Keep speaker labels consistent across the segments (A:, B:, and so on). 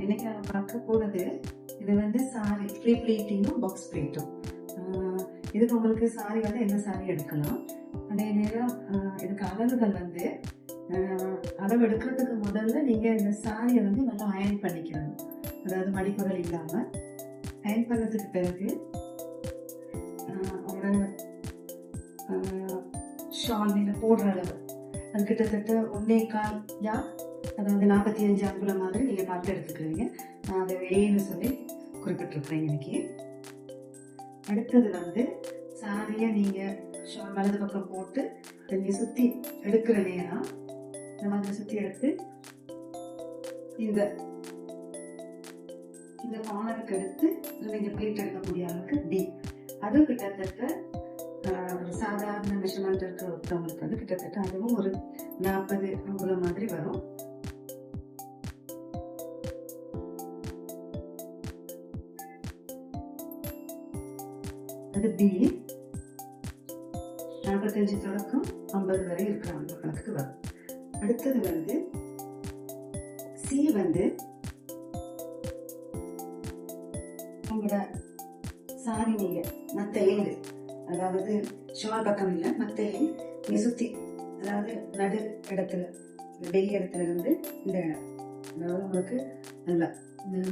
A: இன்னைக்கு நான் பார்க்க போகிறது இது வந்து சாரி ஃப்ரீ பிளேட்டிங்கும் பாக்ஸ் பிளேட்டும். இதுக்கு உங்களுக்கு சாரி வந்து எந்த சாரி எடுக்கலாம். அதே நேரம் இதுக்கு அளவுகள் வந்து அளவு எடுக்கிறதுக்கு முதல்ல நீங்கள் இந்த சாரியை வந்து நல்லா அயன் பண்ணிக்கணும். அதாவது மடிப்புகள் இல்லாமல் அயன் பண்ணதுக்கு பிறகு ஒரு ஷால் நீங்கள் போடுற அளவு அது கிட்டத்தட்ட 1.25 அதாவது 45 அங்குலம் மாதிரி நீங்கள் பார்த்து எடுத்துக்கிறீங்க. நான் அதை ஏன்னு சொல்லி குறிப்பிட்டிருக்கிறேன் இன்னைக்கு. அடுத்தது வந்து சாரியை நீங்கள் ஷால் வலது பக்கம் போட்டு நீங்கள் சுற்றி எடுக்கிற நேரம் இந்த மாதிரி சுற்றி எடுத்து இந்த கார்னருக்கு எடுத்து நீங்கள் பிளேட் எடுக்கக்கூடிய அளவுக்கு டி அது கிட்டத்தட்ட சாதாரண மெஷர்மெண்ட் இருக்கிற ஒருத்தவங்களுக்கு வந்து கிட்டத்தட்ட அதுவும் ஒரு 40 அங்குலம் மாதிரி வரும். அது பி 45 தொடக்கம் 50 வரை இருக்கிற அந்த கணக்குக்கு வரும். அடுத்தது வந்து சி வந்து உங்களோட சாரி நீங்க மற்ற எண்டு, அதாவது ஷால் பக்கம் இல்லை, மற்ற எண்டு நீங்க சுத்தி, அதாவது நடு இடத்துல வெளி இடத்துல இருந்து இந்த இடம், அதாவது உங்களுக்கு நல்லா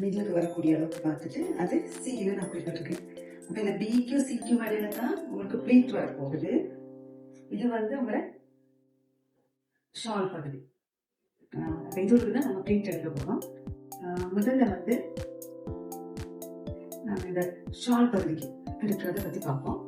A: மிடிலுக்கு வரக்கூடிய அளவுக்கு பார்த்துட்டு அது சியில நான் குறிப்பிட்டிருக்கேன். அப்போ இந்த பிக்கும் சிக்கும் இடையில தான் உங்களுக்கு பிளேட் வரப்போகுது. இது வந்து உங்களோட ஷால் பகுதி. இதோடு தான் நம்ம பிளேட் எடுக்க போகிறோம். முதல்ல வந்து நம்ம இந்த ஷால் பகுதிக்கு எடுக்கிறத பற்றி பார்ப்போம்.